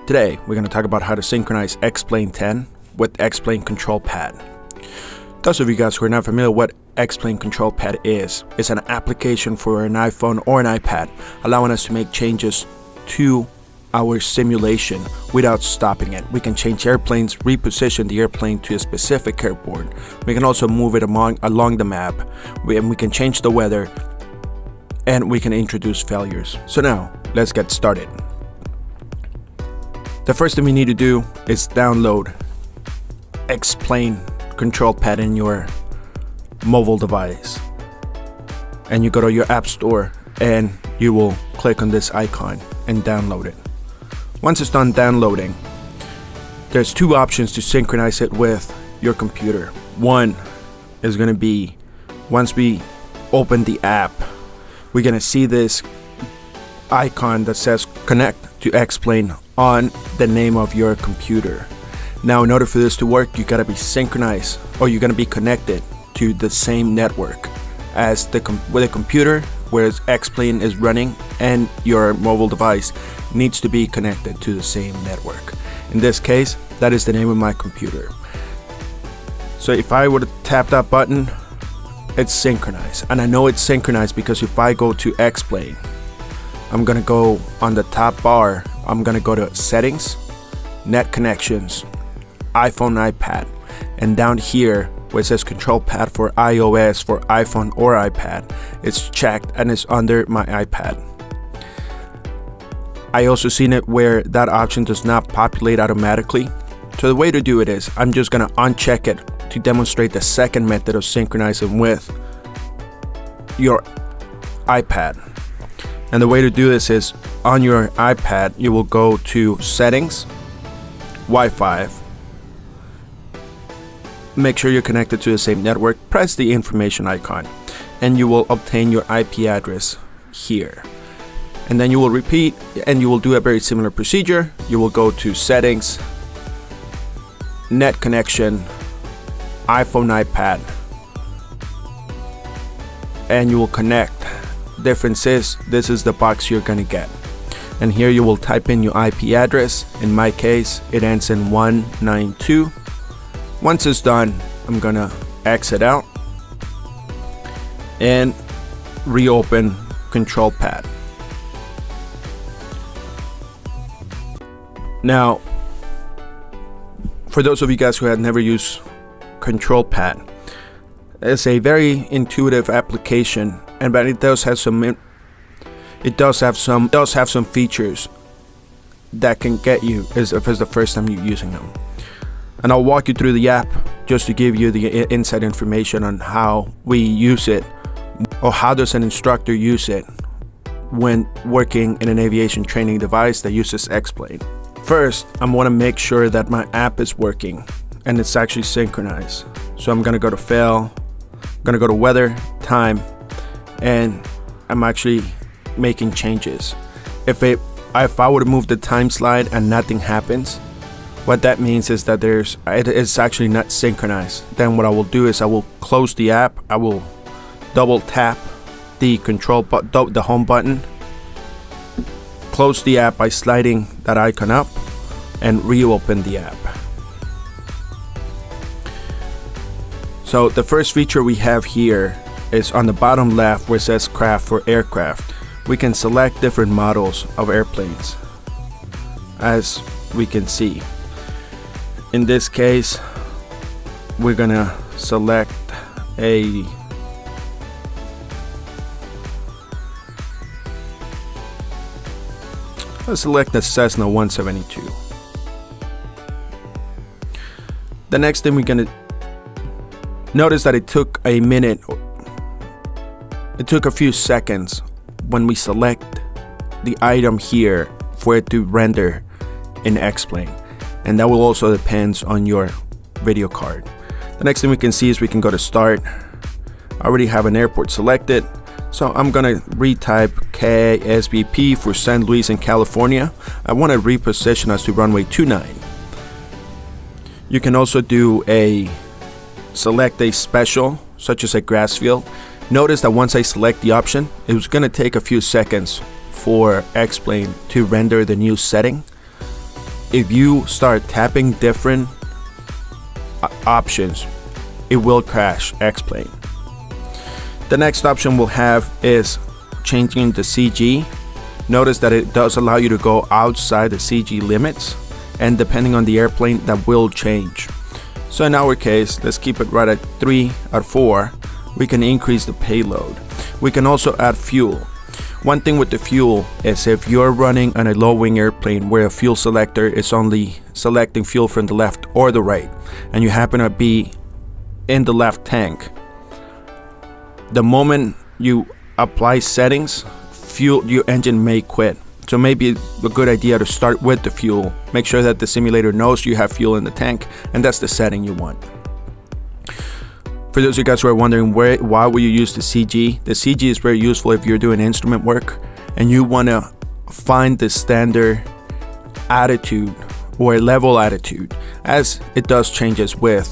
Today, we're going to talk about how to synchronize X-Plane 10 with X-Plane Control Pad. Those of you guys who are not familiar what X-Plane Control Pad is, it's an application for an iPhone or an iPad, allowing us to make changes to our simulation without stopping it. We can change airplanes, reposition the airplane to a specific airport. We can also move it along the map, and we can change the weather, and we can introduce failures. So now, let's get started. The first thing we need to do is download X-Plane Control Pad in your mobile device. And you go to your app store and you will click on this icon and download it. Once it's done downloading, there's two options to synchronize it with your computer. One is going to be, once we open the app, we're going to see this icon that says connect to X-Plane on the name of your computer. Now, in order for this to work, you gotta be synchronized, or you're gonna be connected to the same network as the computer where X-Plane is running, and your mobile device needs to be connected to the same network. In this case, that is the name of my computer. So if I were to tap that button, it's synchronized, and I know it's synchronized because if I go to X-Plane, I'm gonna go on the top bar, I'm gonna go to settings, net connections, iPhone, iPad, and down here where it says control pad for iOS, for iPhone or iPad, it's checked and it's under my iPad. I also seen it where that option does not populate automatically. So the way to do it is, I'm just gonna uncheck it to demonstrate the second method of synchronizing with your iPad. And the way to do this is, on your iPad, you will go to settings, Wi-Fi, make sure you're connected to the same network, press the information icon, and you will obtain your IP address here. And then you will repeat, and you will do a very similar procedure. You will go to settings, net connection, iPhone, iPad, and you will connect. Difference is, this is the box you're gonna get, and here you will type in your IP address. In my case, it ends in 192. Once it's done, I'm gonna exit out and reopen Control Pad. Now, for those of you guys who have never used Control Pad, it's a very intuitive application, but it does have some features that can get you if it's the first time you're using them. And I'll walk you through the app just to give you the inside information on how we use it, or how does an instructor use it when working in an aviation training device that uses X-Plane. First, I want to make sure that my app is working and it's actually synchronized. So I'm gonna go to fail, I'm gonna go to weather, time, and I'm actually making changes. If I were to move the time slide and nothing happens, what that means is that it's actually not synchronized. Then what I will do is I will close the app. I will double tap the the home button, close the app by sliding that icon up, and reopen the app. So the first feature we have here is on the bottom left where it says craft for aircraft. We can select different models of airplanes, as we can see. In this case, we're gonna select let's select the Cessna 172. The next thing we're gonna notice that it took a minute. It took a few seconds when we select the item here for it to render in X-Plane, and that will also depends on your video card. The next thing we can see is we can go to start. I already have an airport selected, so I'm gonna retype KSVP for St. Louis in California. I want to reposition us to runway 29. You can also select a special, such as a grass field. Notice that once I select the option, it was going to take a few seconds for X-Plane to render the new setting. if you start tapping different options, it will crash X-Plane. The next option we'll have is changing the CG. Notice that it does allow you to go outside the CG limits, and depending on the airplane, that will change. So in our case, let's keep it right at 3 or 4. We can increase the payload. We can also add fuel. One thing with the fuel is if you're running on a low wing airplane where a fuel selector is only selecting fuel from the left or the right, and you happen to be in the left tank, the moment you apply settings, your engine may quit. So maybe a good idea to start with the fuel. Make sure that the simulator knows you have fuel in the tank, and that's the setting you want. For those of you guys who are wondering why will you use the CG, the CG is very useful if you're doing instrument work and you want to find the standard attitude or level attitude, as it does changes with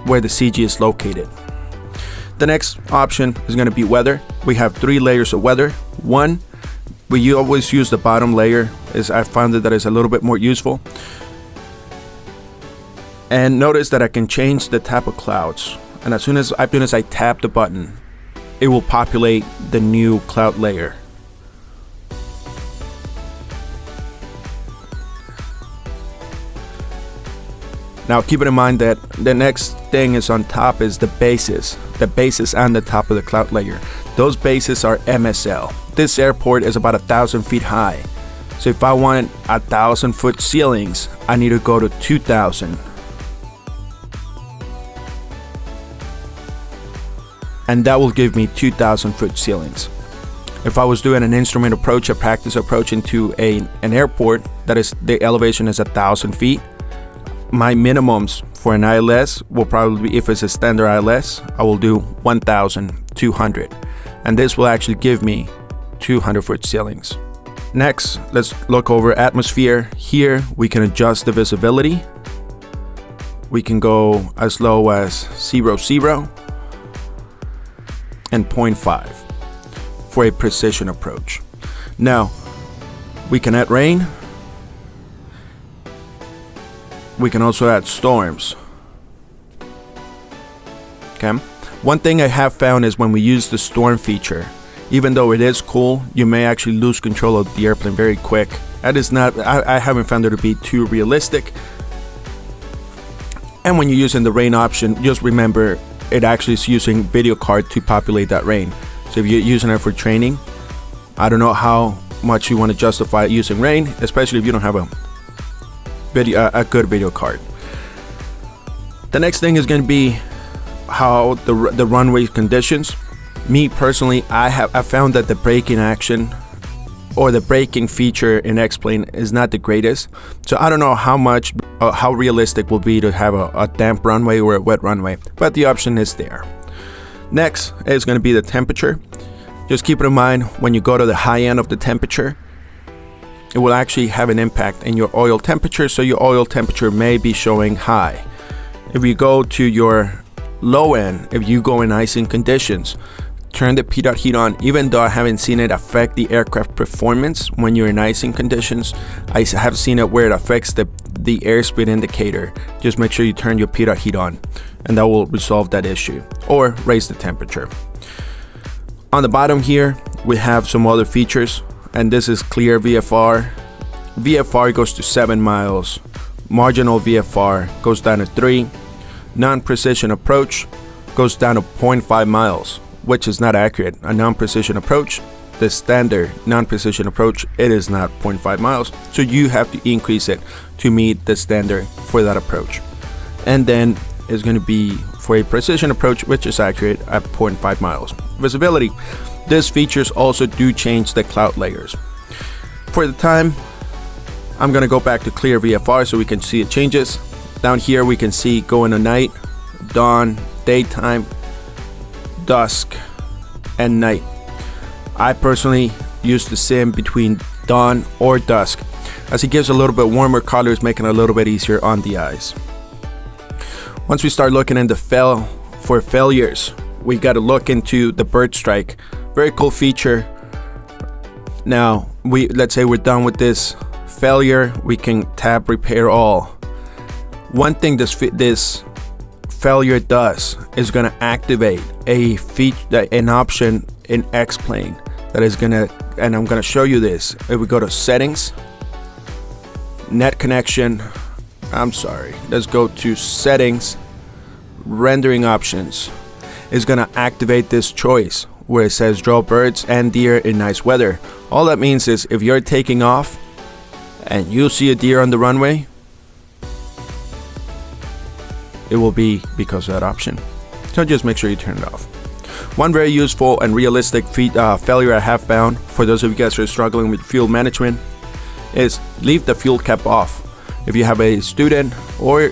where the CG is located. The next option is going to be weather. We have 3 layers of weather. One, we always use the bottom layer, as I found that is a little bit more useful. And notice that I can change the type of clouds, and as soon as I tap the button, it will populate the new cloud layer. Now keep it in mind that the next thing is on top is the bases on the top of the cloud layer. Those bases are MSL. This airport is about 1,000 feet high, so if I want 1,000-foot ceilings, I need to go to 2,000. And that will give me 2,000-foot ceilings. If I was doing an instrument approach, a practice approach into an airport that is the elevation is 1,000 feet, my minimums for an ILS will probably be, if it's a standard ILS, I will do 1,200, and this will actually give me 200-foot ceilings. Next, let's look over atmosphere. Here we can adjust the visibility. We can go as low as 0.0 and 0.5 for a precision approach. Now we can add rain. We can also add storms. Okay. One thing I have found is when we use the storm feature, even though it is cool, you may actually lose control of the airplane very quick. That is not, I haven't found it to be too realistic. And when you're using the rain option, just remember it actually is using video card to populate that rain. So if you're using it for training, I don't know how much you want to justify using rain, especially if you don't have a good video card. The next thing is going to be how the runway conditions. Me personally, I found that the braking action or the braking feature in X-Plane is not the greatest. So I don't know how realistic will be to have a damp runway or a wet runway, but the option is there. Next is going to be the temperature. Just keep it in mind, when you go to the high end of the temperature, it will actually have an impact in your oil temperature, so your oil temperature may be showing high. If you go to your low end, if you go in icing conditions, turn the pitot heat on. Even though I haven't seen it affect the aircraft performance when you're in icing conditions, I have seen it where it affects the airspeed indicator. Just make sure you turn your pitot heat on, and that will resolve that issue or raise the temperature. On the bottom here, we have some other features, and this is clear VFR. VFR goes to 7 miles. Marginal VFR goes down to 3. Non-precision approach goes down to 0.5 miles, which is not accurate. A non-precision approach, the standard non-precision approach, it is not 0.5 miles. So you have to increase it to meet the standard for that approach. And then it's going to be for a precision approach, which is accurate at 0.5 miles. Visibility. These features also do change the cloud layers. For the time, I'm going to go back to clear VFR so we can see it changes. Down here we can see going to night, dawn, daytime, dusk, and night. I personally use the sim between dawn or dusk, as it gives a little bit warmer colors, making it a little bit easier on the eyes. Once we start looking into for failures, we got to look into the bird strike. Very cool feature. Now let's say we're done with this failure, we can tap repair all. One thing this failure does is going to activate an option in X-Plane that is going to, and I'm going to show you this. If we go to settings, net connection, let's go to settings, rendering options, is going to activate this choice where it says draw birds and deer in nice weather. All that means is if you're taking off and you see a deer on the runway, it will be because of that option. So just make sure you turn it off. One very useful and realistic failure I have found for those of you guys who are struggling with fuel management is leave the fuel cap off. If you have a student or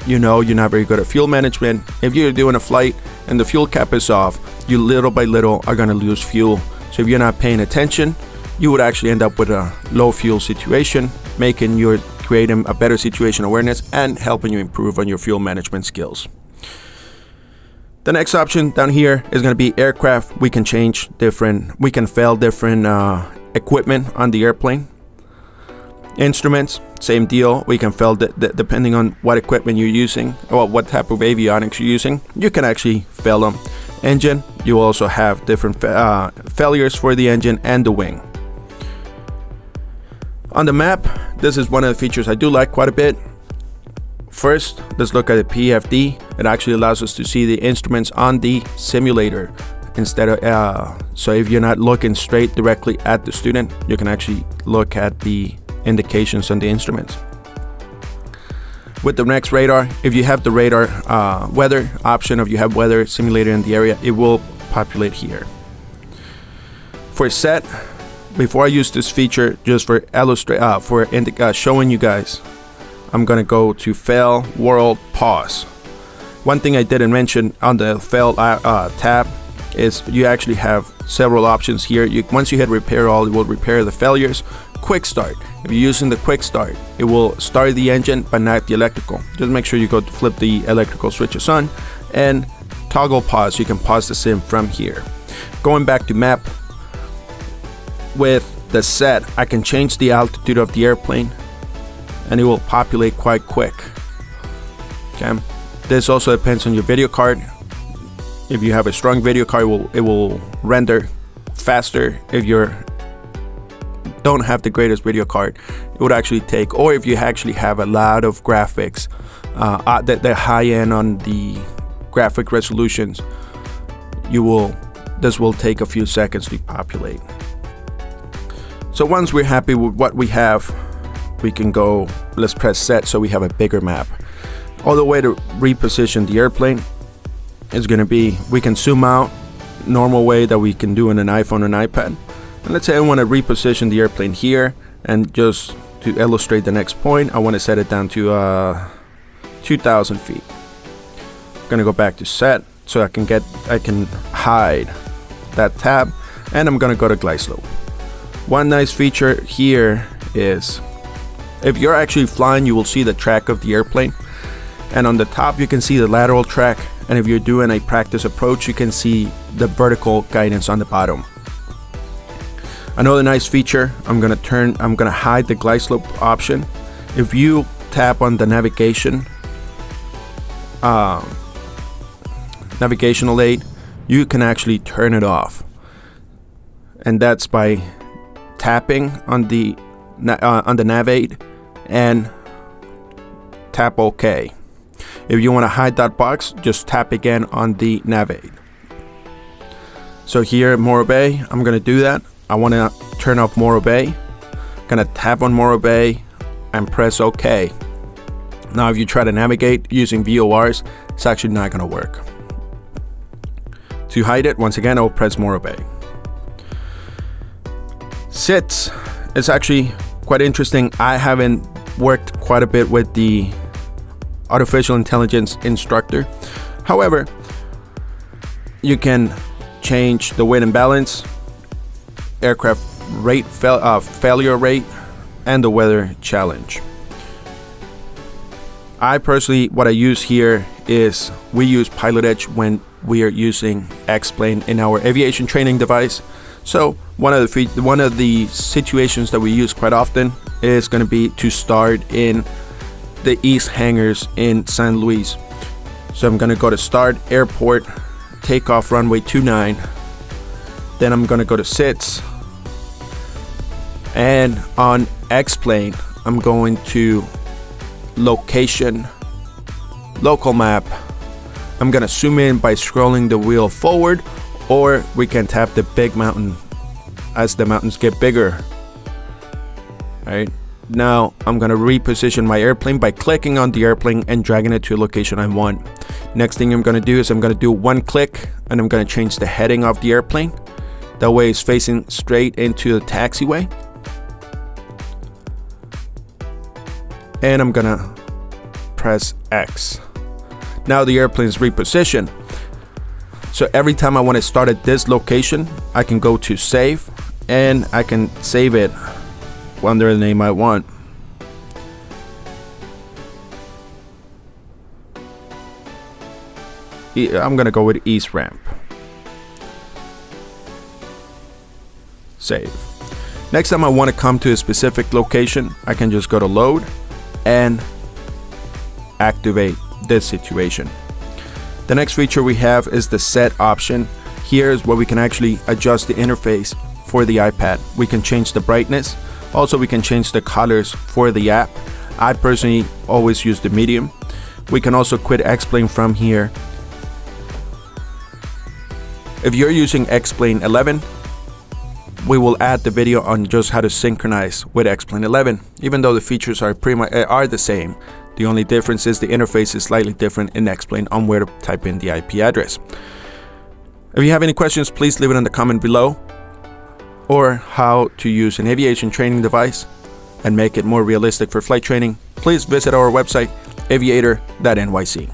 you're not very good at fuel management, if you're doing a flight and the fuel cap is off, you little by little are going to lose fuel. So if you're not paying attention, you would actually end up with a low fuel situation, creating a better situation awareness and helping you improve on your fuel management skills. The next option down here is going to be aircraft. We can fail different equipment on the airplane. Instruments, same deal. We can fail depending on what equipment you're using or what type of avionics you're using. You can actually fail them. Engine, you also have different failures for the engine and the wing. On the map, this is one of the features I do like quite a bit. First, let's look at the PFD. It actually allows us to see the instruments on the simulator instead of, so if you're not looking straight directly at the student, you can actually look at the indications on the instruments. With the next radar, if you have the radar weather option, if you have weather simulator in the area, it will populate here. For set, before I use this feature, just for showing you guys, I'm gonna go to fail, world, pause. One thing I didn't mention on the fail tab is you actually have several options here. Once you hit repair all, it will repair the failures. Quick start. If you're using the quick start, it will start the engine but not the electrical. Just make sure you go to flip the electrical switches on, and toggle pause. You can pause the sim from here. Going back to map, with the set, I can change the altitude of the airplane and it will populate quite quick. Okay, this also depends on your video card. If you have a strong video card, it will render faster. If you don't have the greatest video card, it would actually take, or if you actually have a lot of graphics, the high end on the graphic resolutions, this will take a few seconds to populate. So once we're happy with what we have, we can go, let's press set so we have a bigger map. Other way to reposition the airplane is going to be, we can zoom out normal way that we can do in an iPhone and iPad. And let's say I want to reposition the airplane here, and just to illustrate the next point, I want to set it down to 2,000 feet. I'm going to go back to set so I can hide that tab, and I'm going to go to glide slope. One nice feature here is if you're actually flying, you will see the track of the airplane, and on the top you can see the lateral track, and if you're doing a practice approach, you can see the vertical guidance on the bottom. Another nice feature, I'm gonna hide the glide slope option. If you tap on the navigational aid, you can actually turn it off, and that's by tapping on the nav aid and tap OK. If you want to hide that box, just tap again on the nav aid. So here at Morro Bay, I'm going to do that. I want to turn off Morro Bay. I'm going to tap on Morro Bay and press OK. Now if you try to navigate using VORs, it's actually not going to work. To hide it, once again, I'll press Morro Bay. Sits is actually quite interesting. I haven't worked quite a bit with the artificial intelligence instructor. However, you can change the weight and balance, aircraft rate, failure rate, and the weather challenge. I personally, what I use here is we use Pilot Edge when we are using X-Plane in our aviation training device. So one of the situations that we use quite often is going to be to start in the East Hangars in San Luis. So I'm going to go to start airport, takeoff runway 29. Then I'm going to go to SITS. And on X-Plane, I'm going to location, local map. I'm going to zoom in by scrolling the wheel forward, or we can tap the big mountain as the mountains get bigger. All right. Now I'm going to reposition my airplane by clicking on the airplane and dragging it to a location I want. Next thing I'm going to do is I'm going to do one click and I'm going to change the heading of the airplane. That way it's facing straight into the taxiway. And I'm going to press X. Now the airplane is repositioned. So every time I want to start at this location, I can go to save and I can save it under the name I want. I'm gonna go with East Ramp. Save. Next time I want to come to a specific location, I can just go to load and activate this situation. The next feature we have is the set option. Here is where we can actually adjust the interface for the iPad. We can change the brightness. Also, we can change the colors for the app. I personally always use the medium. We can also quit X-Plane from here. If you're using X-Plane 11, we will add the video on just how to synchronize with X-Plane 11. Even though the features are pretty much the same, the only difference is the interface is slightly different in X-Plane on where to type in the IP address. If you have any questions, please leave it in the comment below, or how to use an aviation training device and make it more realistic for flight training, please visit our website, aviator.nyc.